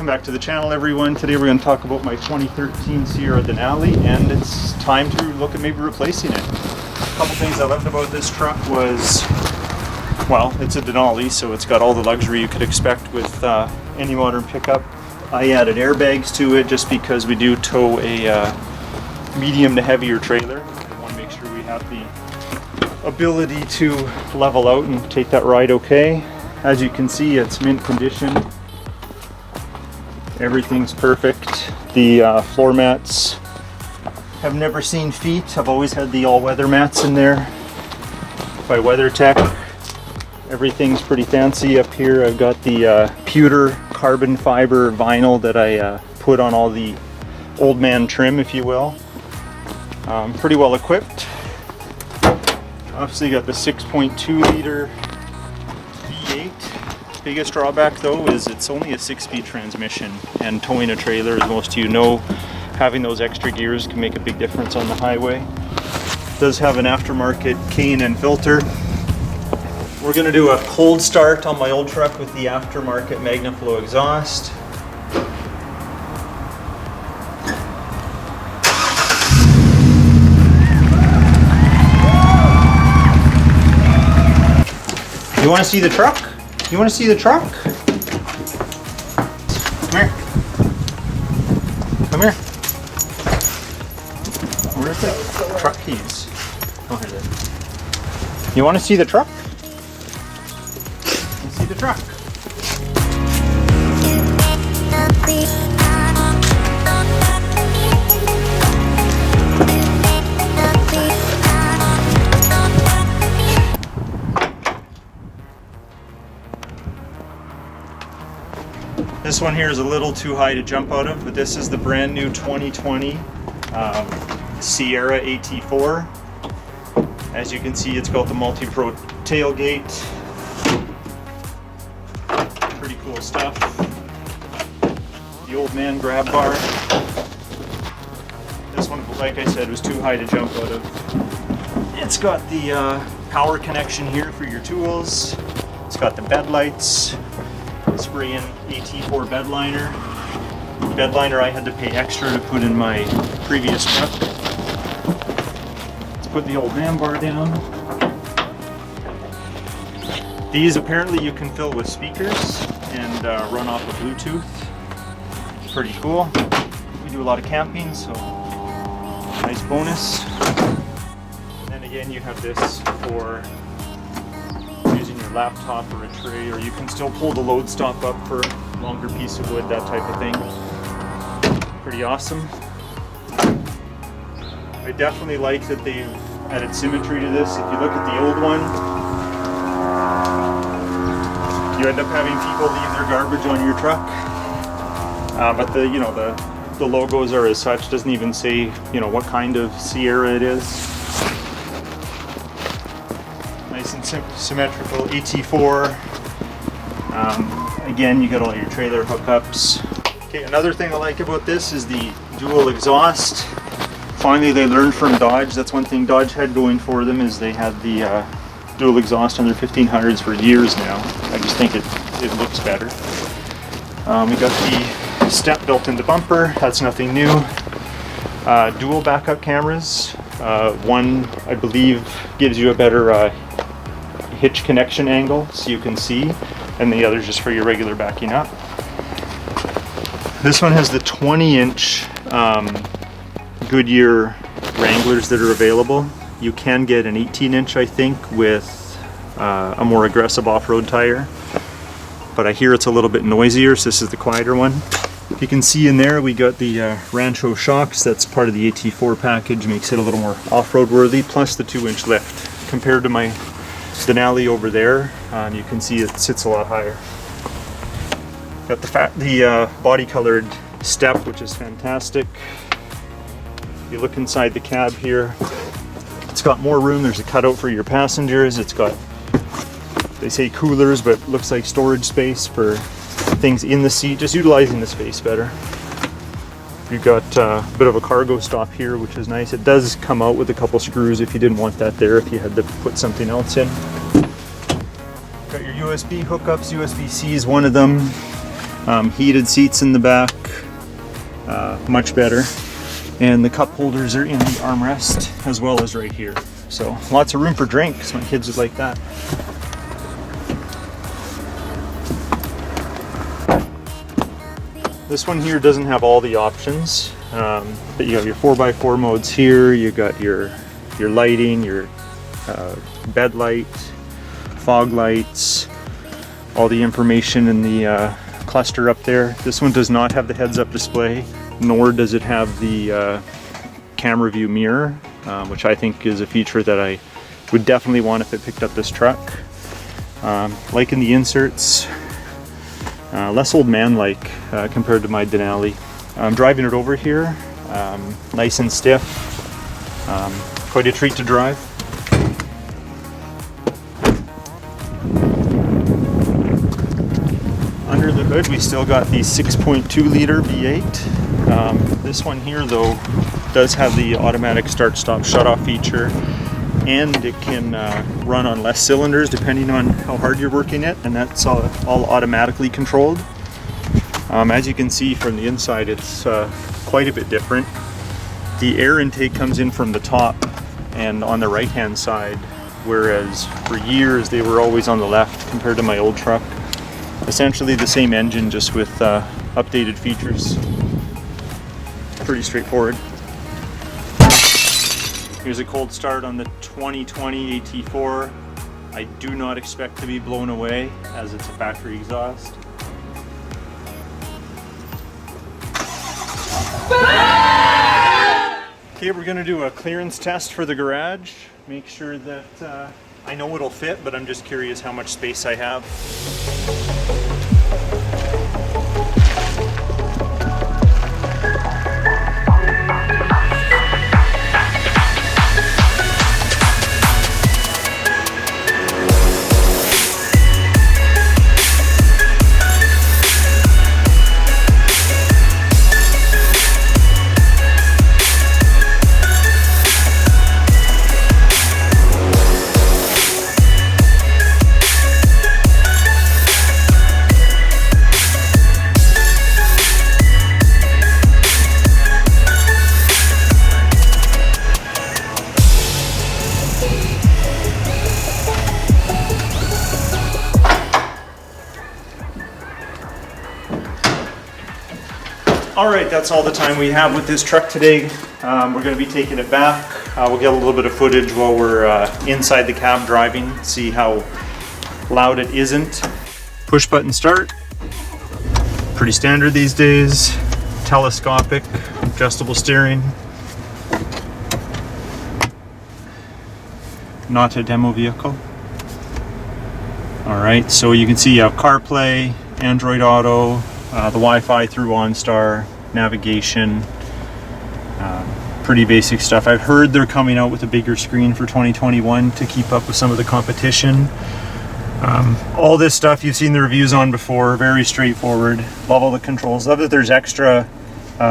back to the channel, everyone. Today we're going to talk about my 2013 Sierra Denali, and it's time to look at maybe replacing it. A couple things I loved about this truck was, well, it's a Denali, so it's got all the luxury you could expect with any modern pickup. I added airbags to it just because we do tow a medium to heavier trailer. I want to make sure we have the ability to level out and take that ride okay. As you can see, it's mint condition. Everything's perfect. The floor mats have never seen feet. I've always had the all-weather mats in there by WeatherTech. Everything's pretty fancy up here. I've got the pewter carbon fiber vinyl that I put on all the old man trim, if you will. Pretty well equipped. Obviously got the 6.2 liter V8. Biggest drawback though is it's only a 6-speed transmission, and towing a trailer, as most of you know, having those extra gears can make a big difference on the highway. It does have an aftermarket K&N filter. We're going to do a cold start on my old truck with the aftermarket MagnaFlow exhaust. You want to see the truck? You want to see the truck? Come here. Come here. Where's the truck keys? Oh, here it is. You want to see the truck? Let's see the truck. This one here is a little too high to jump out of, but this is the brand new 2020 Sierra AT4. As you can see, it's got the multi-pro tailgate. Pretty cool stuff. The old man grab bar. This one, like I said, was too high to jump out of. It's got the power connection here for your tools. It's got the bed lights. Spray-in AT4 bed liner. Bed liner I had to pay extra to put in my previous truck. Let's put the old man bar down. These apparently you can fill with speakers and run off of Bluetooth. Pretty cool. We do a lot of camping, so nice bonus. And then again, you have this for laptop or a tray, or you can still pull the load stop up for a longer piece of wood, that type of thing. Pretty awesome. I definitely like that they've added symmetry to this. If you look at the old one, you end up having people leave their garbage on your truck. But the logos are as such. Doesn't even say what kind of Sierra it is. Nice and symmetrical AT4. Again, you got all your trailer hookups. Okay, another thing I like about this is the dual exhaust. Finally, they learned from Dodge. That's one thing Dodge had going for them, is they had the dual exhaust on their 1500s for years now. I just think it looks better. We got the step built in the bumper. That's nothing new. Dual backup cameras. One, I believe, gives you a better hitch connection angle so you can see, and the other's just for your regular backing up. This one has the 20-inch Goodyear Wranglers that are available. You can get an 18-inch, I think, with a more aggressive off-road tire, but I hear it's a little bit noisier, so this is the quieter one. You can see in there we got the Rancho shocks. That's part of the AT4 package, makes it a little more off-road worthy, plus the 2-inch lift. Compared to my Denali over there, you can see it sits a lot higher. Got the body colored step, which is fantastic. You look inside the cab here, it's got more room. There's a cutout for your passengers. It's got, they say coolers, but looks like storage space for things in the seat, just utilizing the space better. You've got a bit of a cargo stop here, which is nice. It does come out with a couple screws if you didn't want that there, if you had to put something else in. Got your USB hookups. USB-C is one of them. Heated seats in the back, much better. And the cup holders are in the armrest as well as right here. So lots of room for drinks. My kids would like that. This one here doesn't have all the options, but you have your 4x4 modes here. You got your lighting, your bed light, fog lights, all the information in the cluster up there. This one does not have the heads-up display, nor does it have the camera view mirror, which I think is a feature that I would definitely want if it picked up this truck. Liking the inserts, less old man-like compared to my Denali. I'm driving it over here, nice and stiff, quite a treat to drive. Under the hood we still got the 6.2 liter V8. This one here though does have the automatic start stop shut off feature, and it can run on less cylinders depending on how hard you're working it, and that's all automatically controlled. As you can see from the inside, it's quite a bit different. The air intake comes in from the top and on the right hand side, whereas for years they were always on the left compared to my old truck. Essentially the same engine, just with updated features. Pretty straightforward. Here's a cold start on the 2020 AT4. I do not expect to be blown away as it's a factory exhaust. Okay, we're going to do a clearance test for the garage. Make sure that I know it'll fit, but I'm just curious how much space I have. Alright, that's all the time we have with this truck today. We're going to be taking it back. We'll get a little bit of footage while we're inside the cab driving, see how loud it isn't. Push button start. Pretty standard these days. Telescopic, adjustable steering. Not a demo vehicle. Alright, so you can see you have CarPlay, Android Auto, the Wi-Fi through OnStar, navigation, pretty basic stuff. I've heard they're coming out with a bigger screen for 2021 to keep up with some of the competition. All this stuff you've seen the reviews on before, very straightforward. Love all the controls. Love that there's extra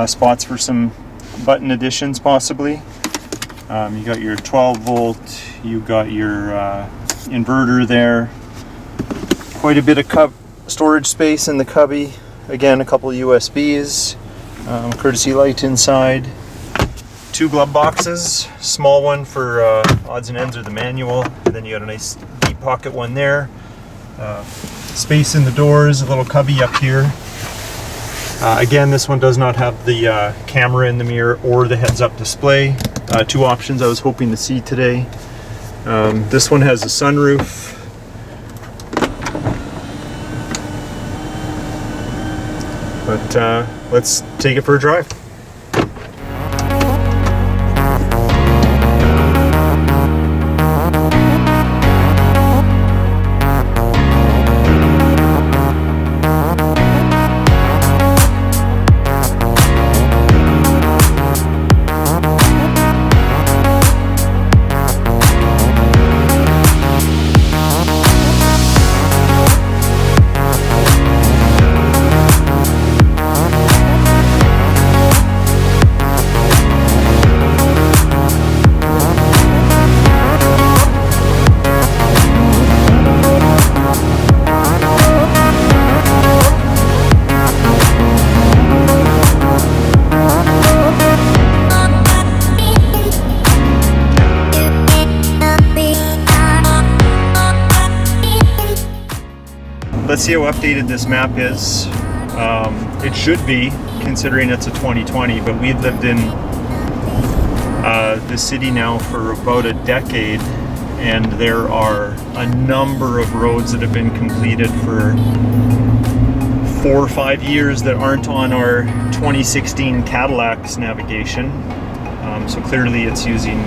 spots for some button additions possibly. You got your 12 volt, you got your inverter there. Quite a bit of storage space in the cubby. Again, a couple of USBs, courtesy light inside. 2 glove boxes, small one for odds and ends or the manual, and then you got a nice deep pocket one there. Space in the doors, a little cubby up here. Again, this one does not have the camera in the mirror or the heads-up display. 2 options I was hoping to see today. This one has a sunroof. But let's take it for a drive. let's see how updated this map is. It should be, considering it's a 2020, but we've lived in the city now for about a decade, and there are a number of roads that have been completed for 4 or 5 years that aren't on our 2016 Cadillac's navigation. So clearly it's using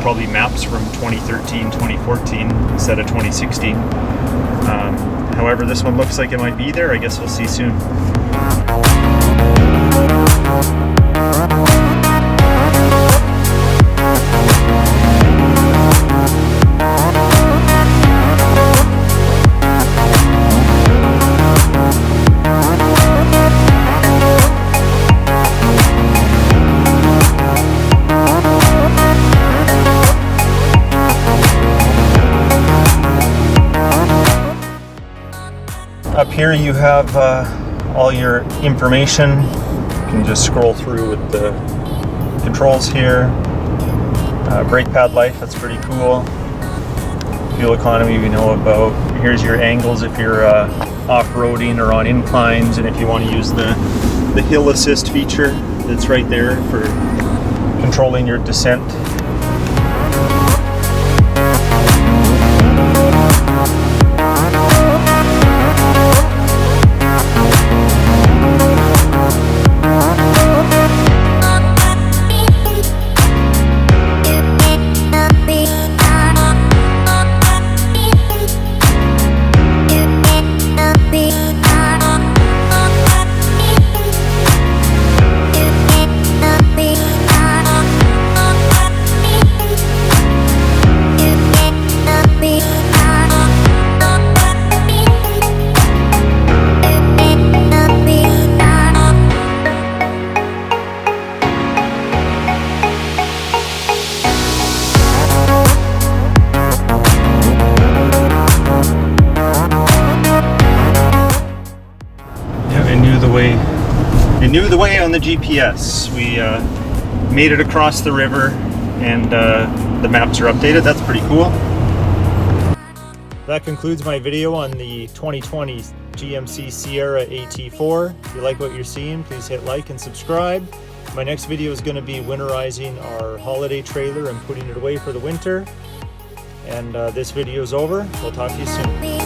probably maps from 2013, 2014 instead of 2016. However, this one looks like it might be there. I guess we'll see soon. Up here you have all your information. You can just scroll through with the controls here. Brake pad life, that's pretty cool. Fuel economy we know about. Here's your angles if you're off-roading or on inclines, and if you want to use the hill assist feature that's right there for controlling your descent. It knew the way on the GPS. We made it across the river, and the maps are updated. That's pretty cool. That concludes my video on the 2020 GMC Sierra AT4. If you like what you're seeing, please hit like and subscribe. My next video is going to be winterizing our holiday trailer and putting it away for the winter. And this video is over. We'll talk to you soon.